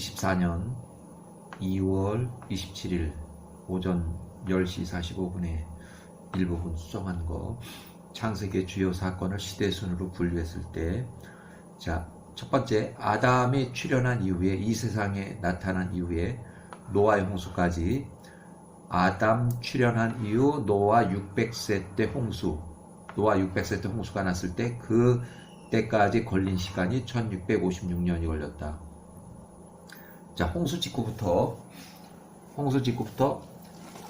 2024년 2월 27일 오전 10시 45분에 일부분 수정한 거, 창세기의 주요 사건을 시대순으로 분류했을 때, 자, 첫 번째, 아담이 출현한 이후에, 이 세상에 나타난 이후에 노아의 홍수까지, 아담 출현한 이후 노아 600세 때 홍수, 노아 600세 때 홍수가 났을 때 그 때까지 걸린 시간이 1656년이 걸렸다. 자, 홍수 직후부터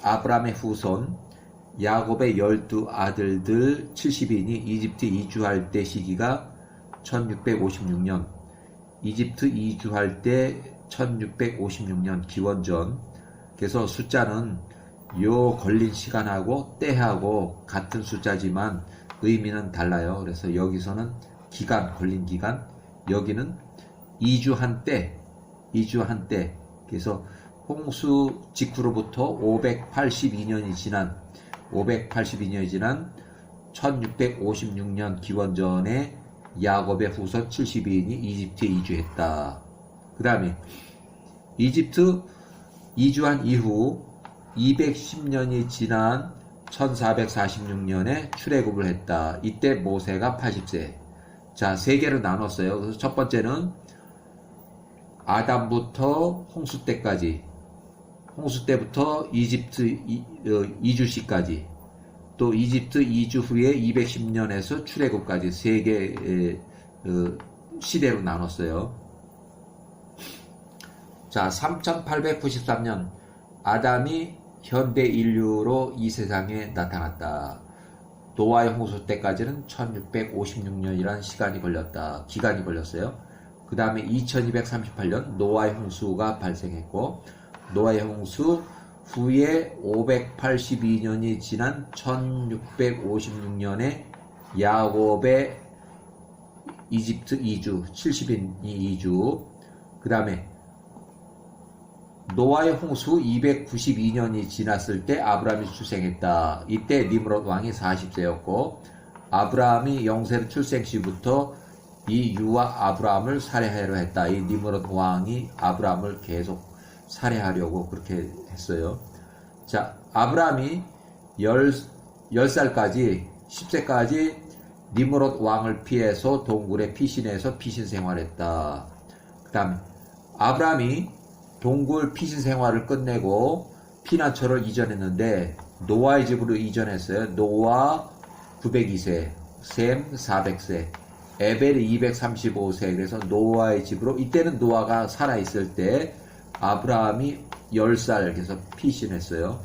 아브라함의 후손 야곱의 12아들들 70인이 이집트 이주할 때 시기가 1656년, 이집트 이주할 때 1656년 기원전. 그래서 숫자는 요 걸린 시간하고 때하고 같은 숫자지만 의미는 달라요. 그래서 여기서는 기간, 걸린 기간, 여기는 이주한 때. 그래서 홍수 직후로부터 582년이 지난 1656년 기원전에 야곱의 후손 70인이 이집트에 이주했다. 그 다음에 이집트 이주한 이후 210년이 지난 1446년에 출애굽을 했다. 이때 모세가 80세. 자, 세 개로 나눴어요. 그래서 첫 번째는 아담부터 홍수 때까지, 홍수 때부터 이집트 이주 시까지, 또 이집트 이주 후에 210년에서 출애굽까지 세 개의 시대로 나눴어요. 자, 3893년 아담이 현대 인류로 이 세상에 나타났다. 노아의 홍수 때까지는 1656년이라는 기간이 걸렸어요. 그 다음에 2238년 노아의 홍수가 발생했고, 노아의 홍수 후에 582년이 지난 1656년에 야곱의 이집트 이주, 70인이 이주. 그 다음에 노아의 홍수 292년이 지났을 때 아브라함이 출생했다. 이때 니므롯 왕이 40세였고, 아브라함이 영세로 출생 시부터 이 유아 아브라함을 살해하려 했다. 이 니므롯 왕이 아브라함을 계속 살해하려고 그렇게 했어요. 자, 아브라함이 10세까지 니므롯 왕을 피해서 동굴에 피신해서 피신 생활했다. 그 다음에 아브라함이 동굴 피신 생활을 끝내고 피난처를 이전했는데 노아의 집으로 이전했어요. 노아 902세, 셈 400세, 에벨이 235세. 그래서 노아의 집으로, 이때는 노아가 살아있을 때 아브라함이 10살, 그래서 피신했어요.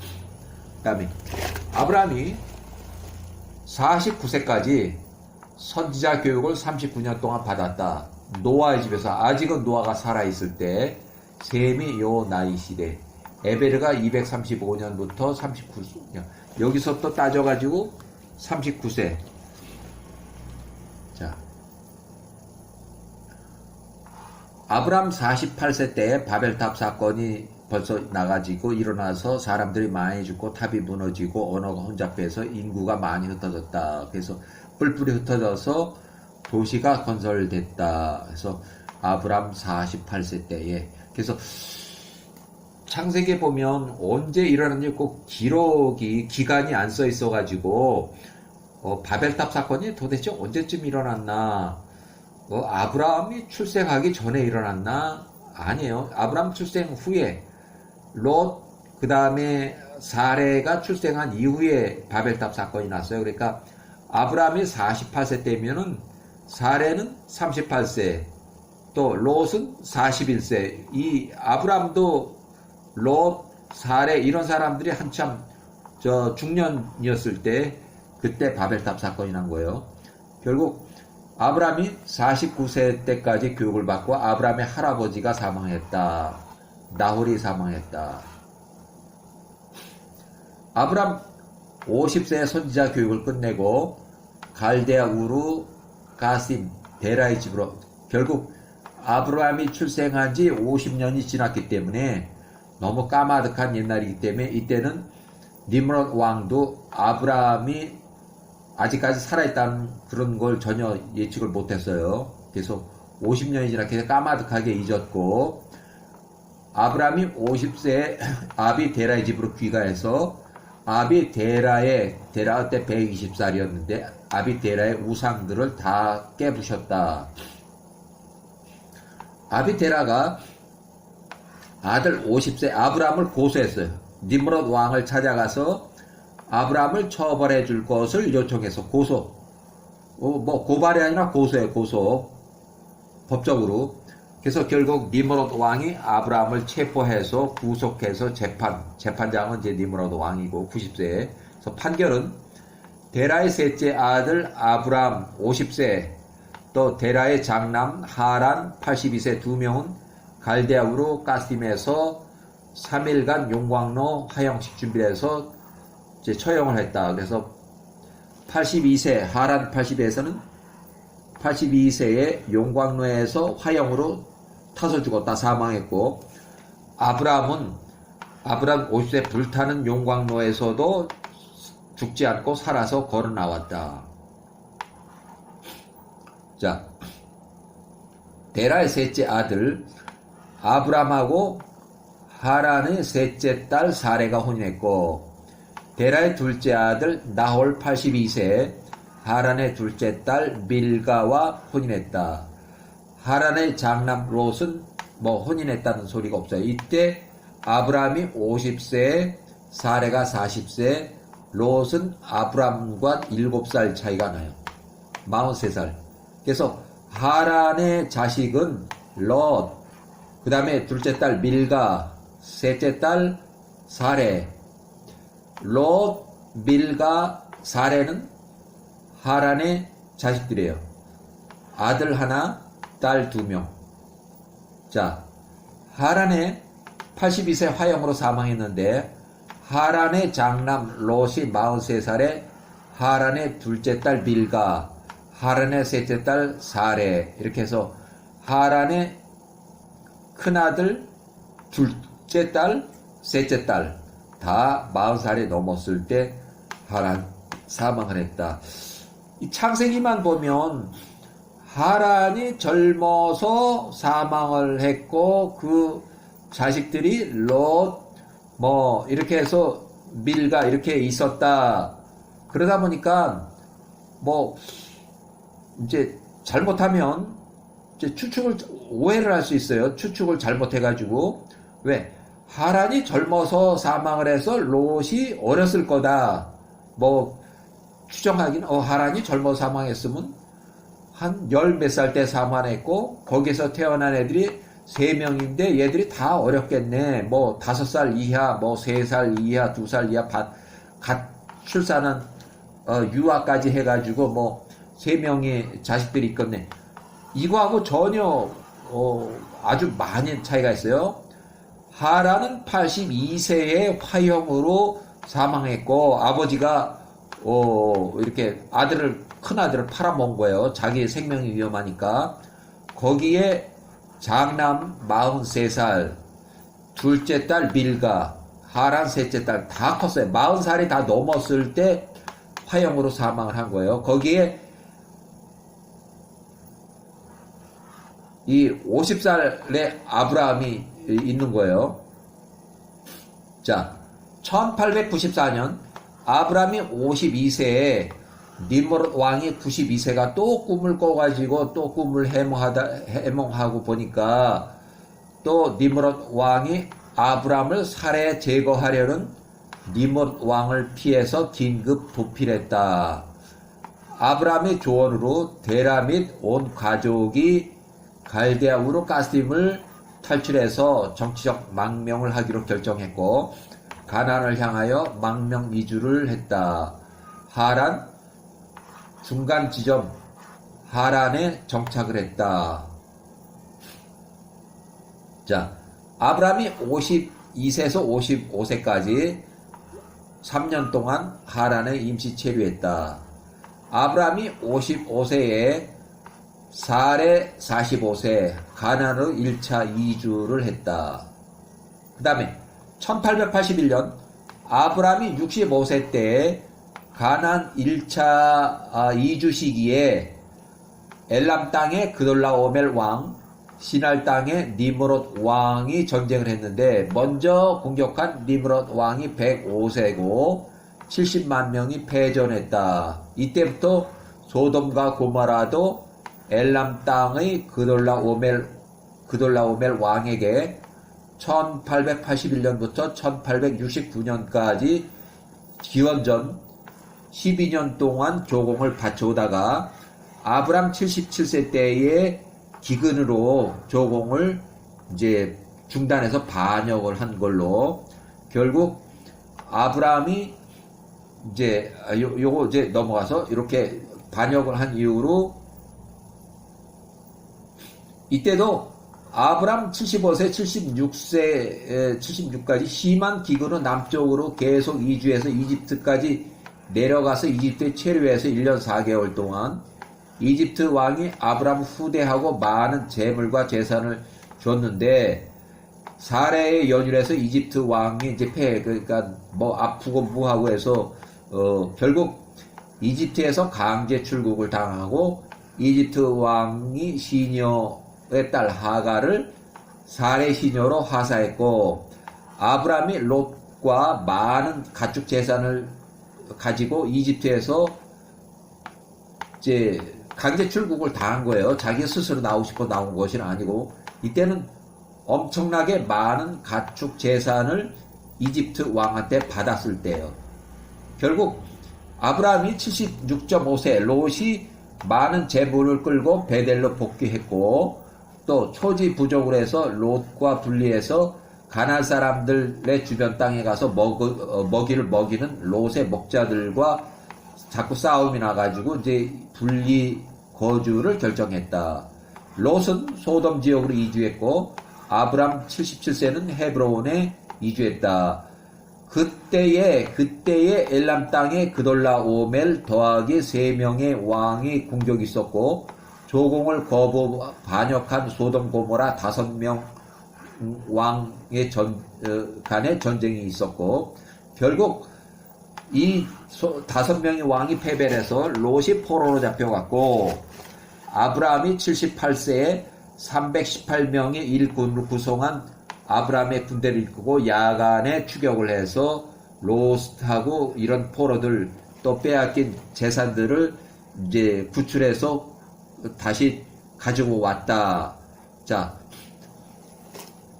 그 다음에 아브라함이 49세까지 선지자 교육을 39년 동안 받았다. 노아의 집에서. 아직은 노아가 살아있을 때 셈이 요 나이 시대, 에베르가 235년부터 39년, 여기서 또 따져가지고 39세. 자, 아브람 48세 때 바벨탑 사건이 벌써 나가지고 일어나서 사람들이 많이 죽고 탑이 무너지고 언어가 혼잡해서 인구가 많이 흩어졌다. 그래서 뿔뿔이 흩어져서 도시가 건설됐다. 그래서 아브람 48세 때에. 그래서 창세기에 보면 언제 일어났는지 꼭 기간이 안 써 있어가지고 바벨탑 사건이 도대체 언제쯤 일어났나? 아브라함이 출생하기 전에 일어났나? 아니에요. 아브라함 출생 후에, 롯, 그 다음에 사레가 출생한 이후에 바벨탑 사건이 났어요. 그러니까 아브라함이 48세 때면은 사레는 38세, 또 롯은 41세. 이 아브라함도 롯, 사레 이런 사람들이 한참 중년이었을 때 그때 바벨탑 사건이 난 거예요. 결국 아브라함이 49세 때까지 교육을 받고 아브라함의 할아버지가 사망했다. 나홀이 사망했다. 아브라함 50세에 선지자 교육을 끝내고 갈대아 우르 가심 데라의 집으로, 결국 아브라함이 출생한 지 50년이 지났기 때문에 너무 까마득한 옛날이기 때문에 이때는 니므롯 왕도 아브라함이 아직까지 살아있다는 그런 걸 전혀 예측을 못했어요. 그래서 50년이 지났기 때문에 까마득하게 잊었고, 아브라함이 50세에 아비 데라의 집으로 귀가해서 아비 데라의 데라 때 120살이었는데 아비 데라의 우상들을 다 깨부셨다. 아비 데라가 아들 50세 아브라함을 고소했어요. 니므롯 왕을 찾아가서 아브라함을 처벌해 줄 것을 요청해서 뭐 고발이 아니라 고소해, 고소. 법적으로. 그래서 결국 니므롯 왕이 아브라함을 체포해서 구속해서 재판장은 이제 니므롯 왕이고 90세에. 그래서 판결은 데라의 셋째 아들 아브라함 50세, 또 데라의 장남 하란 82세 두 명은 갈대아우로 가스딤에서 3일간 용광로 화형식 준비를 해서 이제 처형을 했다. 그래서 82세 하란 82세에 용광로에서 화형으로 타서 죽었다. 사망했고 아브라함 50세 불타는 용광로에서도 죽지 않고 살아서 걸어 나왔다. 자, 데라의 셋째 아들 아브람하고 하란의 셋째 딸 사레가 혼인했고 데라의 둘째 아들 나홀 82세 하란의 둘째 딸 밀가와 혼인했다. 하란의 장남 롯은 뭐 혼인했다는 소리가 없어요. 이때 아브라함이 50세, 사레가 40세, 롯은 아브람과 7살 차이가 나요. 43살. 그래서 하란의 자식은 롯, 그 다음에 둘째 딸 밀가, 셋째 딸 사레. 롯, 밀가, 사레는 하란의 자식들이에요. 아들 하나, 딸 2명. 자, 하란의 82세 화형으로 사망했는데 하란의 장남 롯이 43살에 하란의 둘째 딸 밀가, 하란의 셋째 딸 사레, 이렇게 해서 하란의 큰아들, 둘째 딸, 셋째 딸 다 40살이 넘었을 때 하란 사망을 했다. 이 창세기만 보면 하란이 젊어서 사망을 했고 그 자식들이 롯 뭐 이렇게 해서 밀가 이렇게 있었다. 그러다 보니까 뭐 이제 잘못하면 이제 오해를 할 수 있어요. 추측을 잘못해가지고. 왜? 하란이 젊어서 사망을 해서 롯이 어렸을 거다. 뭐 추정하기는 하란이 젊어서 사망했으면 한 10몇 살 때 사망했고 거기서 태어난 애들이 3명인데 얘들이 다 어렵겠네. 뭐 5살 이하, 뭐 3살 이하, 2살 이하 갓 출산한 유아까지 해가지고 뭐 3명의 자식들이 있겠네. 이거하고 전혀 아주 많은 차이가 있어요. 하란은 82세의 화형으로 사망했고 아버지가 이렇게 큰 아들을 팔아먹은 거예요. 자기의 생명이 위험하니까. 거기에 장남 43살, 둘째 딸 밀가, 하란 셋째 딸 다 컸어요. 40살이 다 넘었을 때 화형으로 사망을 한 거예요. 거기에 이 50살의 아브라함이 있는 거예요. 자, 1894년 아브라함이 52세에 니므롯 왕이 92세가 또 꿈을 꿔가지고 또 꿈을 해몽하고 보니까 또 니므롯 왕이 아브라함을 살해 제거하려는 니므롯 왕을 피해서 긴급 도피했다. 아브라함의 조언으로 데라 및 온 가족이 갈대아우로 가스딤을 탈출해서 정치적 망명을 하기로 결정했고 가나안을 향하여 망명 이주를 했다. 하란 중간 지점 하란에 정착을 했다. 자, 아브라함이 52세에서 55세까지 3년 동안 하란에 임시 체류했다. 아브라함이 55세에 사레 45세 가나안으로 1차 이주를 했다. 그 다음에 1881년 아브라함이 65세 때 가나안 1차 이주 시기에 엘람 땅의 그돌라오멜 왕 시날 땅에 니므롯 왕이 전쟁을 했는데 먼저 공격한 니므롯 왕이 105세고 70만 명이 패전했다. 이때부터 소돔과 고모라도 엘람 땅의 그돌라오멜 왕에게 1881년부터 1869년까지 기원전 12년 동안 조공을 바쳐오다가 아브람 77세 때에 기근으로 조공을 이제 중단해서 반역을 한 걸로 결국 아브람이 이제 요거 이제 넘어가서 이렇게 반역을 한 이후로 이때도 아브람 75세, 76까지 심한 기근으로 남쪽으로 계속 이주해서 이집트까지 내려가서 이집트에 체류해서 1년 4개월 동안 이집트 왕이 아브람 후대하고 많은 재물과 재산을 줬는데 사례의 연율에서 이집트 왕이 이제 그러니까 뭐 아프고 무하고 해서 결국 이집트에서 강제 출국을 당하고 이집트 왕이 시녀의 딸 하가를 사례 시녀로 하사했고 아브람이 롯과 많은 가축 재산을 가지고 이집트에서 이제 강제 출국을 당한 거예요. 자기 스스로 나오고 싶어 나온 것이 아니고 이때는 엄청나게 많은 가축 재산을 이집트 왕한테 받았을 때예요. 결국 아브라함이 76.5세 롯이 많은 재물을 끌고 베델로 복귀했고 또 초지 부족을 해서 롯과 분리해서 가나안 사람들의 주변 땅에 가서 먹이를 먹이는 롯의 목자들과 자꾸 싸움이 나가지고 이제 분리 거주를 결정했다. 롯은 소돔 지역으로 이주했고 아브람 77세는 헤브론에 이주했다. 그때에 엘람 땅에 그돌라오멜 더하기 3명의 왕이 공격이 있었고 조공을 거부 반역한 소돔 고모라 5명 왕의 간의 전쟁이 있었고 결국 이 5명의 왕이 패배를 해서 롯이 포로로 잡혀갔고 아브라함이 78세에 318명의 일꾼으로 구성한 아브라함의 군대를 이끌고 야간에 추격을 해서 롯하고 이런 포로들 또 빼앗긴 재산들을 이제 구출해서 다시 가지고 왔다. 자,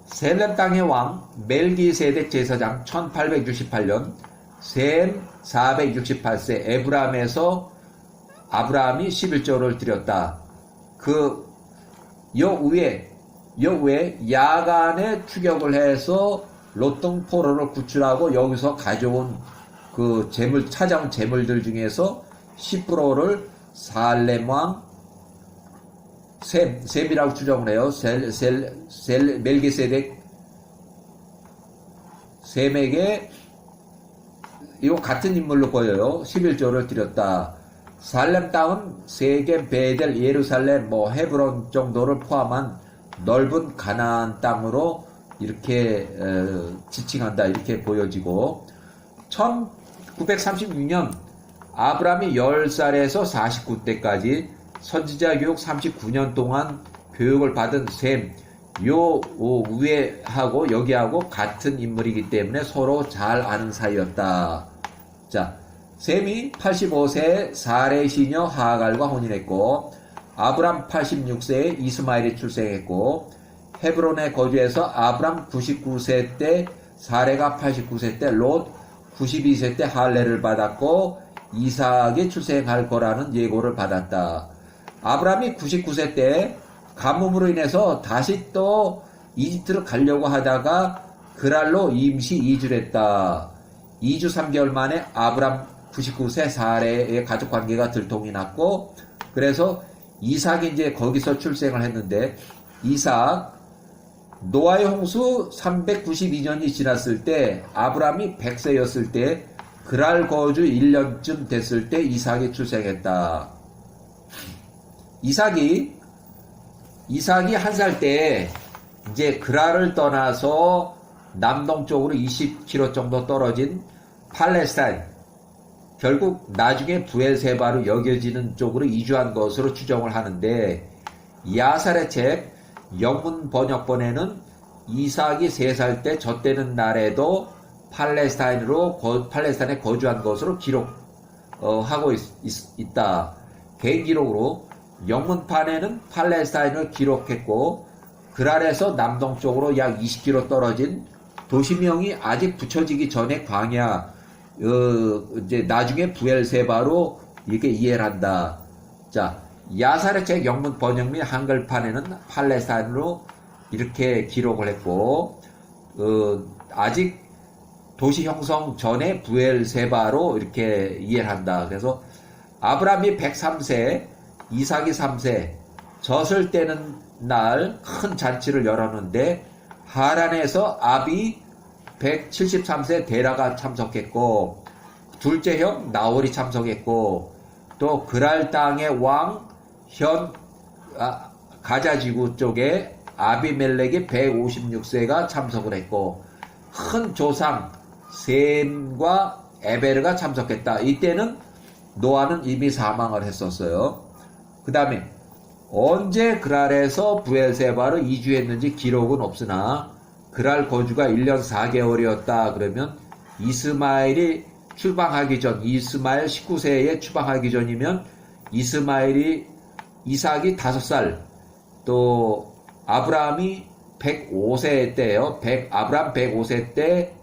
셀렘 땅의 왕 멜기세덱 제사장 1868년 셈 468세 에브람에서 아브라함이 11조를 드렸다. 요 위에 야간에 추격을 해서 롯 등 포로를 구출하고 여기서 가져온 그 찾아온 재물들 중에서 10%를 살렘 왕 셈이라고 추정을 해요. 멜기세덱 셈에게 이거 같은 인물로 보여요. 11조를 드렸다. 살렘 땅은 세겜, 베델, 예루살렘, 헤브론 정도를 포함한 넓은 가나안 땅으로 이렇게 지칭한다. 이렇게 보여지고 1936년 아브라함이 10살에서 49때까지 선지자 교육 39년 동안 교육을 받은 셈, 요 위에하고 여기하고 같은 인물이기 때문에 서로 잘 아는 사이였다. 자, 셈이 85세에 사레 시녀 하갈과 혼인했고 아브람 86세에 이스마엘이 출생했고 헤브론에 거주해서 아브람 99세 때 사레가 89세 때 롯 92세 때 할례를 받았고 이삭이 출생할 거라는 예고를 받았다. 아브람이 99세 때 가뭄으로 인해서 다시 또 이집트를 가려고 하다가 그랄로 임시 이주를 했다. 2주 3개월 만에 아브람 99세 사레의 가족 관계가 들통이 났고 그래서 이삭이 이제 거기서 출생을 했는데 이삭 노아의 홍수 392년이 지났을 때 아브람이 100세였을 때 그랄 거주 1년쯤 됐을 때 이삭이 출생했다. 이삭이 1살 때 이제 그랄을 떠나서 남동쪽으로 20km 정도 떨어진 팔레스타인 결국 나중에 부엘세바로 여겨지는 쪽으로 이주한 것으로 추정을 하는데 야살의 책 영문 번역본에는 이삭이 3살 때 젖되는 날에도 팔레스타인에 거주한 것으로 기록하고 있다. 개인 기록으로 영문판에는 팔레스타인을 기록했고 그랄에서 남동쪽으로 약 20km 떨어진 도시명이 아직 붙여지기 전에 광야, 이제 나중에 부엘세바로 이렇게 이해를 한다. 자, 야사렛 영문 번역 및 한글판에는 팔레스타인으로 이렇게 기록을 했고, 아직 도시 형성 전에 부엘세바로 이렇게 이해를 한다. 그래서 아브라함이 103세, 이삭이 3세, 젖을 떼는 날 큰 잔치를 열었는데 하란에서 아비 173세 데라가 참석했고 둘째 형 나홀이 참석했고 또 그랄 땅의 왕 현 가자지구 쪽에 아비멜렉이 156세가 참석을 했고 큰 조상 셈과 에베르가 참석했다. 이때는 노아는 이미 사망을 했었어요. 그 다음에 언제 그랄에서 부엘세바로 이주했는지 기록은 없으나 그랄 거주가 1년 4개월이었다. 그러면 이스마엘이 출방하기 전, 이스마엘 19세에 출방하기 전이면 이삭이 5살, 또 아브라함이 105세 때예요. 아브라함 105세 때,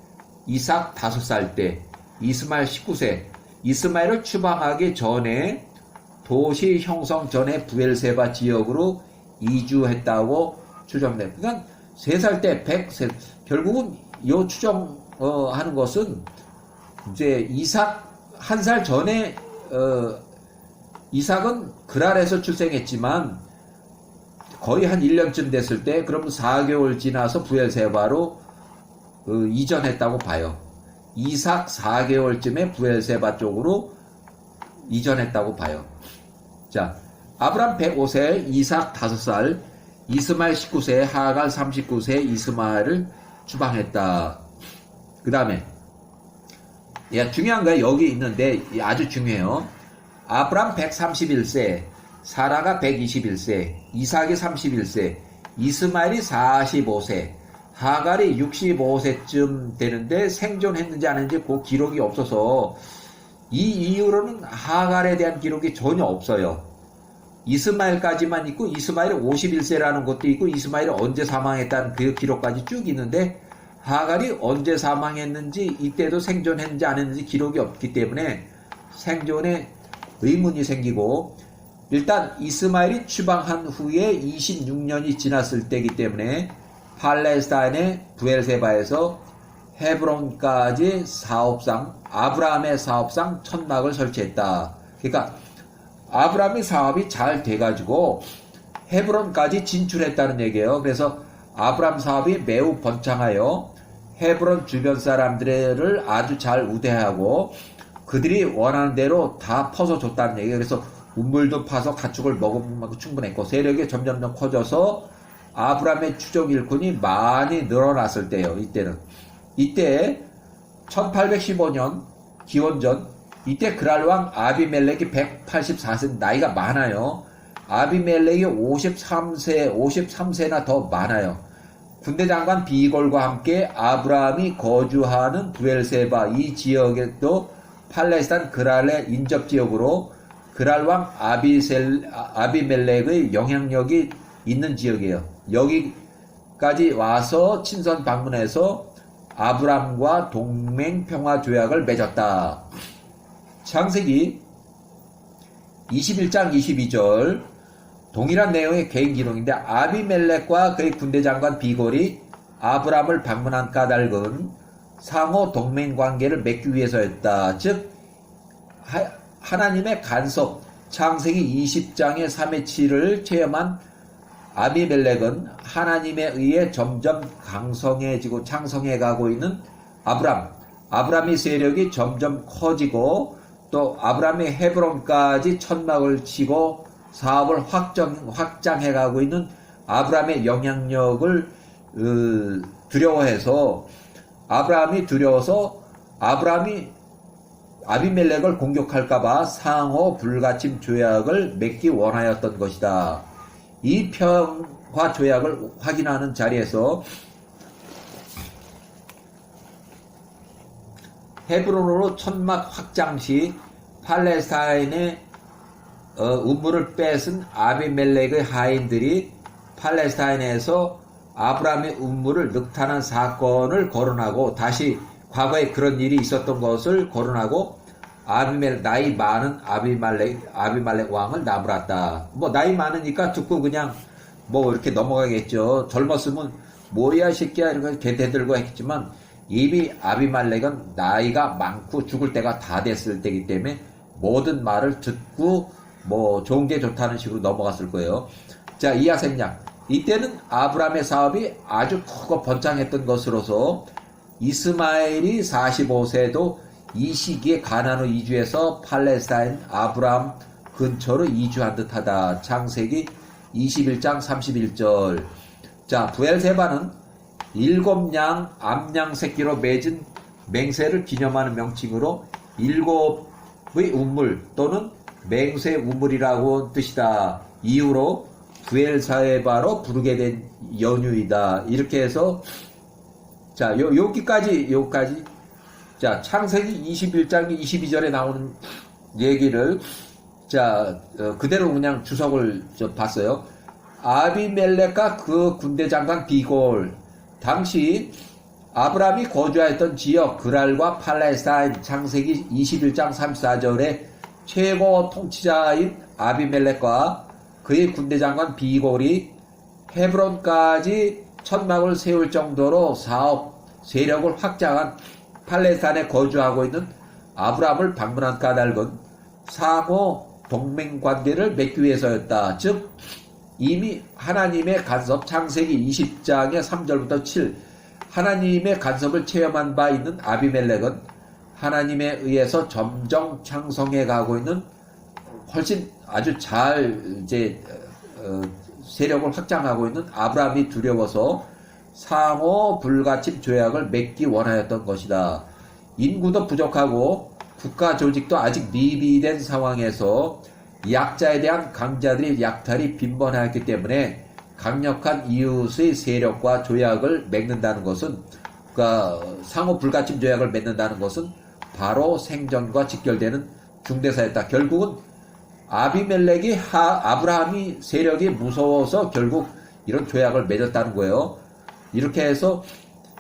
이삭 5살 때, 이스마엘 19세. 이스마엘을 출방하기 전에 도시 형성 전에 부엘세바 지역으로 이주했다고 추정돼요. 그러니까 3살 때 100세. 결국은 이 추정하는 것은 이제 이삭 1살 전에 이삭은 그랄에서 출생했지만 거의 한 1년쯤 됐을 때 그럼 4개월 지나서 부엘세바로 이전했다고 봐요. 이삭 4개월쯤에 부엘세바 쪽으로 이전했다고 봐요. 자, 아브람 105세, 이삭 5살, 이스마엘 19세, 하갈 39세, 이스마엘을 추방했다. 그 다음에 중요한 거야. 여기 있는데 아주 중요해요. 아브람 131세, 사라가 121세, 이삭이 31세, 이스마엘이 45세, 하갈이 65세쯤 되는데 생존했는지 안 했는지 그 기록이 없어서 이 이후로는 하갈에 대한 기록이 전혀 없어요. 이스마엘까지만 있고 이스마엘이 51세라는 것도 있고 이스마엘이 언제 사망했다는 그 기록까지 쭉 있는데 하갈이 언제 사망했는지 이때도 생존했는지 안 했는지 기록이 없기 때문에 생존에 의문이 생기고 일단 이스마엘이 추방한 후에 26년이 지났을 때이기 때문에 팔레스타인의 부엘세바에서 헤브론까지 사업상 아브라함의 사업상 천막을 설치했다. 그러니까 아브라함의 사업이 잘 돼가지고 헤브론까지 진출했다는 얘기예요. 그래서 아브라함 사업이 매우 번창하여 헤브론 주변 사람들을 아주 잘 우대하고 그들이 원하는 대로 다 퍼서줬다는 얘기예요. 그래서 우물도 파서 가축을 먹으면 충분했고 세력이 점점점 커져서 아브라함의 추종 일꾼이 많이 늘어났을 때예요. 이때 1815년 기원전 이때 그랄 왕 아비멜렉이 184세 나이가 많아요. 아비멜렉이 53세나 더 많아요. 군대 장관 비골과 함께 아브라함이 거주하는 부엘세바 이 지역에도 팔레스타인 그랄의 인접 지역으로 그랄 왕 아비멜렉의 영향력이 있는 지역이에요. 여기까지 와서 친선 방문해서 아브람과 동맹 평화 조약을 맺었다. 창세기 21장 22절 동일한 내용의 개인 기록인데 아비멜렉과 그의 군대 장관 비골이 아브람을 방문한 까닭은 상호 동맹 관계를 맺기 위해서였다. 즉 하나님의 간섭 창세기 20장의 3의 7을 체험한 아비멜렉은 하나님에 의해 점점 강성해지고 창성해가고 있는 아브람의 세력이 점점 커지고 또 아브람이 헤브론까지 천막을 치고 사업을 확장해가고 있는 아브람의 영향력을 두려워해서 아브람이 아비멜렉을 공격할까봐 상호 불가침 조약을 맺기 원하였던 것이다. 이 조약을 확인하는 자리에서 헤브론으로 천막 확장 시 팔레스타인의 우물을 뺏은 아비멜렉의 하인들이 팔레스타인에서 아브라함의 우물을 늑탄한 사건을 거론하고 다시 과거에 그런 일이 있었던 것을 거론하고 나이 많은 아비멜렉 왕을 나무랐다. 뭐 나이 많으니까 듣고 그냥 뭐 이렇게 넘어가겠죠. 젊었으면 뭐야 새끼야 이렇게 대들고 했지만 이미 아비멜렉은 나이가 많고 죽을 때가 다 됐을 때이기 때문에 모든 말을 듣고 뭐 좋은 게 좋다는 식으로 넘어갔을 거예요. 자, 이하 생략. 이때는 아브라함의 사업이 아주 크고 번창했던 것으로서 이스마엘이 45세도 이 시기에 가나안으로 이주해서 팔레스타인 아브라함 근처로 이주한 듯하다. 창세기 21장 31절. 자, 부엘세바는 7양 암양 새끼로 맺은 맹세를 기념하는 명칭으로 7의 우물 또는 맹세 우물이라고 뜻이다. 이후로 부엘세바로 부르게 된 연유이다. 이렇게 해서 자, 여기까지 자, 창세기 21장 22절에 나오는 얘기를 자, 그대로 그냥 주석을 봤어요. 아비멜렉과 그 군대 장관 비골, 당시 아브라함이 거주하였던 지역 그랄과 팔레스타인, 창세기 21장 34절에 최고 통치자인 아비멜렉과 그의 군대 장관 비골이 헤브론까지 천막을 세울 정도로 사업 세력을 확장한 팔레스타인에 거주하고 있는 아브라함을 방문한 까닭은 상호 동맹관계를 맺기 위해서였다. 즉 이미 하나님의 간섭, 창세기 20장의 3절부터 7, 하나님의 간섭을 체험한 바 있는 아비멜렉은 하나님에 의해서 점점 창성해 가고 있는 훨씬 아주 잘 세력을 확장하고 있는 아브라함이 두려워서 상호 불가침 조약을 맺기 원하였던 것이다. 인구도 부족하고 국가 조직도 아직 미비된 상황에서 약자에 대한 강자들의 약탈이 빈번하였기 때문에 강력한 이웃의 세력과 조약을 맺는다는 것은, 그러니까 상호 불가침 조약을 맺는다는 것은 바로 생존과 직결되는 중대사였다. 결국은 아비멜렉이 아브라함이 세력이 무서워서 결국 이런 조약을 맺었다는 거예요. 이렇게 해서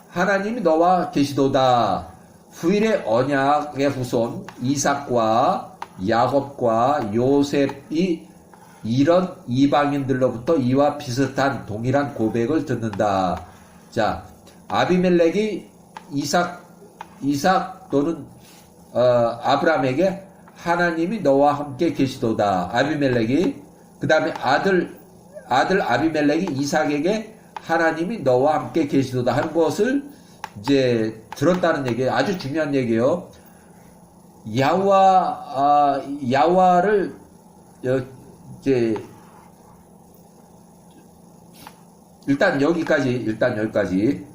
하나님이 너와 계시도다. 후일의 언약의 후손 이삭과 야곱과 요셉이 이런 이방인들로부터 이와 비슷한 동일한 고백을 듣는다. 자, 아비멜렉이 이삭 또는 아브라함에게 하나님이 너와 함께 계시도다. 아비멜렉이 그 다음에 아들 아비멜렉이 이삭에게 하나님이 너와 함께 계시도다 하는 것을 이제 들었다는 얘기예요. 아주 중요한 얘기예요. 야와를 이제 일단 여기까지